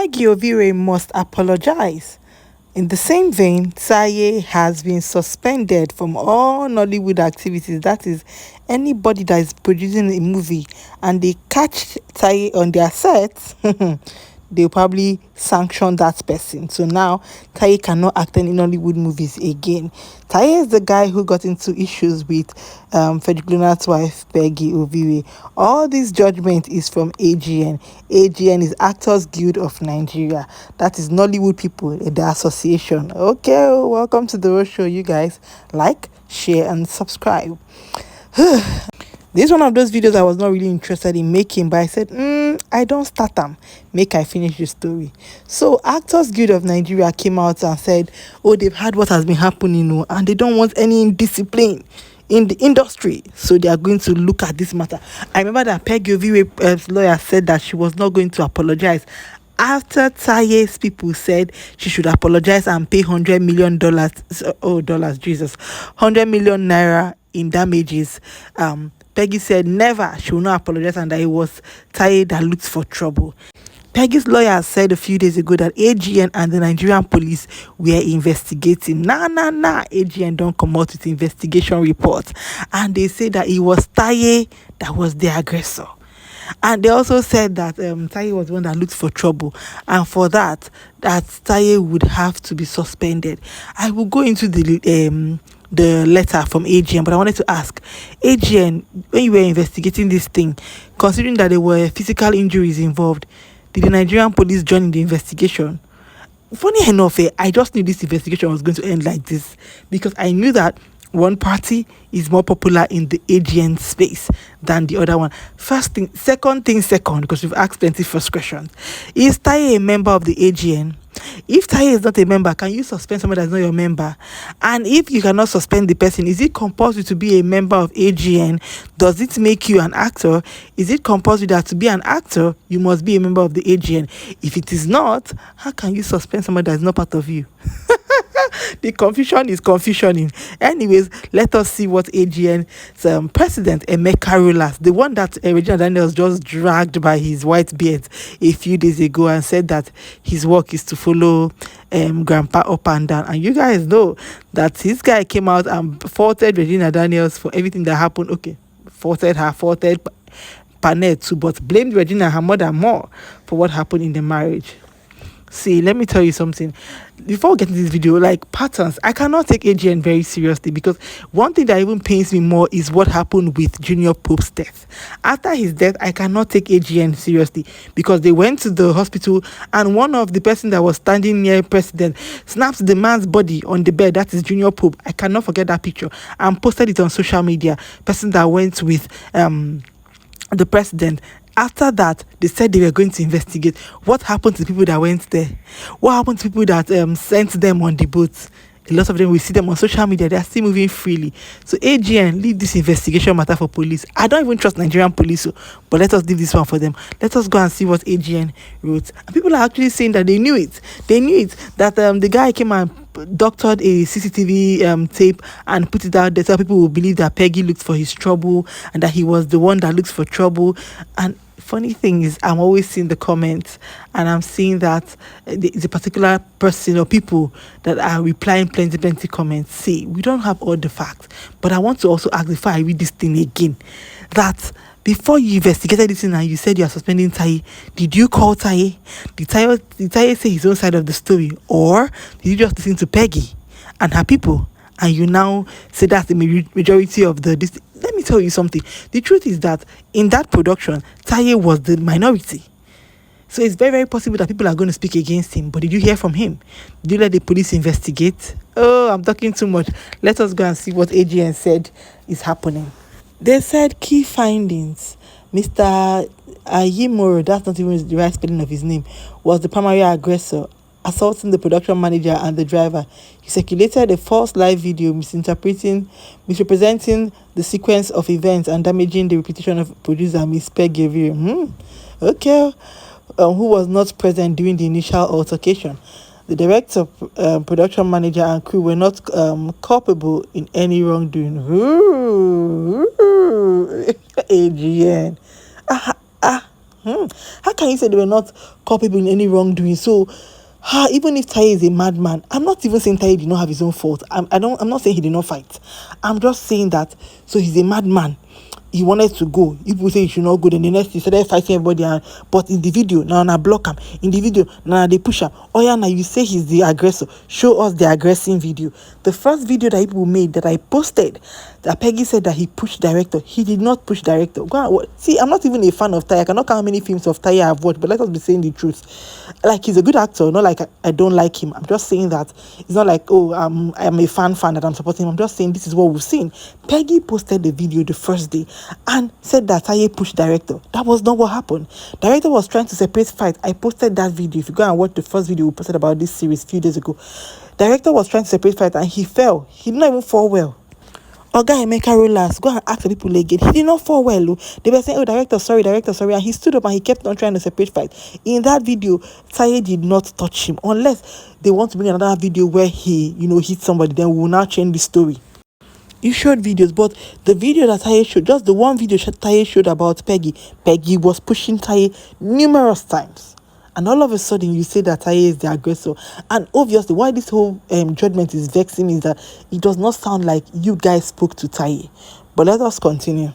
Peggy Ovire must apologize. In the same vein, Taye has been suspended from all Nollywood activities. That is, anybody that is producing a movie and they catch Taye on their set, they'll probably sanction that person. So now Taye cannot act in Nollywood movies again. Taye is the guy who got into issues with Frederick wife, Peggy Ovire. All this judgment is from AGN. AGN is Actors Guild of Nigeria. That is Nollywood people, the association. Okay, welcome to the Road Show, you guys. Like, share, and subscribe. This is one of those videos I was not really interested in making, but I said, I don't start them. Make I finish the story. So Actors Guild of Nigeria came out and said, oh, they've heard what has been happening, and they don't want any indiscipline in the industry. So they are going to look at this matter. I remember that Peggy Ovire's lawyer said that she was not going to apologize after Taye's people said she should apologize and pay $100 million. Oh, dollars, Jesus. 100 million naira in damages. Peggy said never, she will not apologize, and that it was Taye that looked for trouble. Peggy's lawyer said a few days ago that AGN and the Nigerian police were investigating. Nah. AGN don't come out with investigation reports. And they say that it was Taye that was the aggressor. And they also said that Taye was the one that looked for trouble. And for that Taye would have to be suspended. I will go into the letter from AGN, but I wanted to ask AGN, when you were investigating this thing, considering that there were physical injuries involved, did the Nigerian police join in the investigation? Funny enough, I just knew this investigation was going to end like this, because I knew that one party is more popular in the AGN space than the other one. Second, because we've asked plenty first questions. Is Taye a member of the AGN? If Taye is not a member, can you suspend someone that's not your member? And if you cannot suspend the person, is it compulsory to be a member of AGN? Does it make you an actor? Is it compulsory that to be an actor, you must be a member of the AGN? If it is not, how can you suspend someone that is not part of you? The confusion is confusioning. Anyways, let us see what AGN's president, Emeka Rollas, the one that Regina Daniels just dragged by his white beard a few days ago and said that his work is to follow Grandpa up and down. And you guys know that this guy came out and faulted Regina Daniels for everything that happened. Okay, faulted Panette too, but blamed Regina, her mother, more for what happened in the marriage. See, let me tell you something. Before getting this video, like patterns, I cannot take AGN very seriously, because one thing that even pains me more is what happened with Junior Pope's death. After his death, I cannot take AGN seriously, because they went to the hospital and one of the person that was standing near president snaps the man's body on the bed. That is Junior Pope. I cannot forget that picture, and posted it on social media. Person that went with the president. After that, they said they were going to investigate. What happened to the people that went there? What happened to people that sent them on the boats? A lot of them, we see them on social media. They are still moving freely. So AGN, leave this investigation matter for police. I don't even trust Nigerian police, but let us leave this one for them. Let us go and see what AGN wrote. And people are actually saying that they knew it. They knew it, that the guy came and doctored a CCTV tape and put it out there so people will believe that Peggy looked for his trouble and that he was the one that looks for trouble. And funny thing is, I'm always seeing the comments and I'm seeing that it's a particular person or people that are replying plenty comments. See, we don't have all the facts, but I want to also ask, before I read this thing again, that before you investigated this thing and you said you are suspending Taye, did you call Taye? Did Taye say his own side of the story? Or did you just listen to Peggy and her people and you now say that's the majority of this? Let me tell you something. The truth is that in that production, Taye was the minority. So it's very possible that people are going to speak against him. But did you hear from him? Did you let the police investigate? Oh, I'm talking too much. Let us go and see what AGN said is happening. They said key findings. Mr. Ayimoro, that's not even the right spelling of his name, was the primary aggressor, assaulting the production manager and the driver. He circulated a false live video misrepresenting the sequence of events and damaging the reputation of producer Miss Peggy Ovire. Okay. Who was not present during the initial altercation. The director, production manager, and crew were not culpable in any wrongdoing. AGN. How can you say they were not culpable in any wrongdoing? So, even if Taye is a madman, I'm not even saying Taye did not have his own fault. I'm not saying he did not fight. I'm just saying that, so he's a madman. He wanted to go. People say he should not go. Then the next he started fighting everybody. But in the video, now I block him. In the video, now they push him. Oh yeah, now you say he's the aggressor. Show us the aggressing video. The first video that people made that I posted, that Peggy said that he pushed director. He did not push director. Go and see, I'm not even a fan of Taye. I cannot count how many films of Taye I've watched, but let us be saying the truth. Like, he's a good actor, not like I don't like him. I'm just saying that it's not like, oh, I'm a fan that I'm supporting him. I'm just saying this is what we've seen. Peggy posted the video the first day and said that Taye pushed director. That was not what happened. Director was trying to separate fight. I posted that video. If you go and watch the first video we posted about this series a few days ago, director was trying to separate fight and he fell. He did not even fall well. Oga Emeka Rollers, go and ask the people again. He did not fall well. Oh. They were saying, oh, director, sorry. And he stood up and he kept on trying to separate fight. In that video, Taye did not touch him. Unless they want to bring another video where he, hit somebody, then we will now change the story. You showed videos, but the video that Taye showed, just the one video Taye showed about Peggy was pushing Taye numerous times. And all of a sudden, you say that Taye is the aggressor. And obviously, why this whole judgment is vexing me is that it does not sound like you guys spoke to Taye. But let us continue.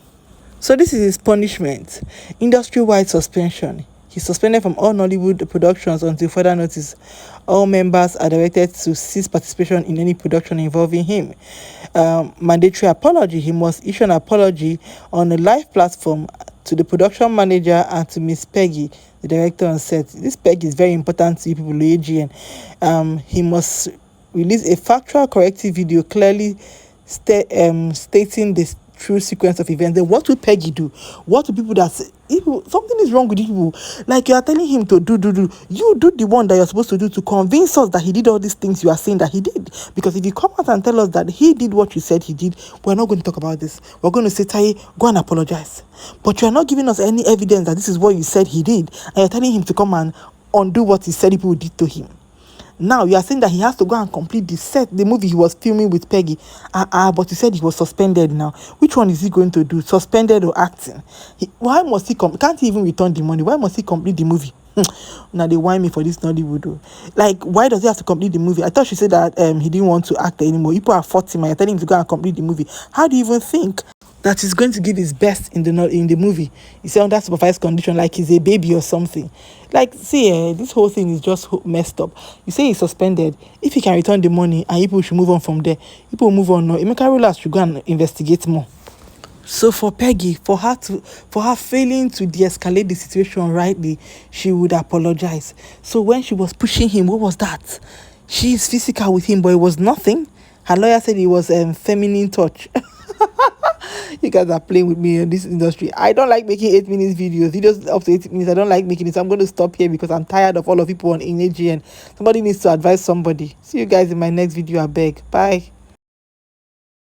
So this is his punishment. Industry-wide suspension. He's suspended from all Nollywood productions until further notice. All members are directed to cease participation in any production involving him. Mandatory apology. He must issue an apology on a live platform to the production manager and to Miss Peggy, the director on set. This Peggy is very important to you people, AGN. He must release a factual corrective video clearly stating this true sequence of events. Then what will Peggy do? What do people that say, something is wrong with you people? Like, you are telling him to do. You do the one that you're supposed to do to convince us that he did all these things you are saying that he did. Because if you come out and tell us that he did what you said he did, we're not going to talk about this. We're going to say, Taye, go and apologize. But you're not giving us any evidence that this is what you said he did. And you're telling him to come and undo what he said people did to him. Now you are saying that he has to go and complete the movie he was filming with Peggy. But you said he was suspended now. Which one is he going to do? Suspended or acting? Why must he can't he even return the money? Why must he complete the movie? Now they whine me for this Nollywood though. Like, why does he have to complete the movie? I thought she said that he didn't want to act anymore. People are 40 and you're telling him to go and complete the movie. How do you even think that he's going to give his best in the movie? He said under supervised condition, like he's a baby or something. Like, see, this whole thing is just messed up. You say he's suspended. If he can return the money and people should move on from there, people will move on. No, Emeka Rollers should go and investigate more. So for Peggy, for her failing to de-escalate the situation rightly, she would apologize. So when she was pushing him, what was that? She is physical with him, but it was nothing. Her lawyer said it was feminine touch. You guys are playing with me in this industry. I don't like making 8 minutes videos up to 8 minutes. I don't like making it. So I'm going to stop here because I'm tired of all of people on AGN. Somebody needs to advise somebody. See you guys in my next video. I beg. Bye.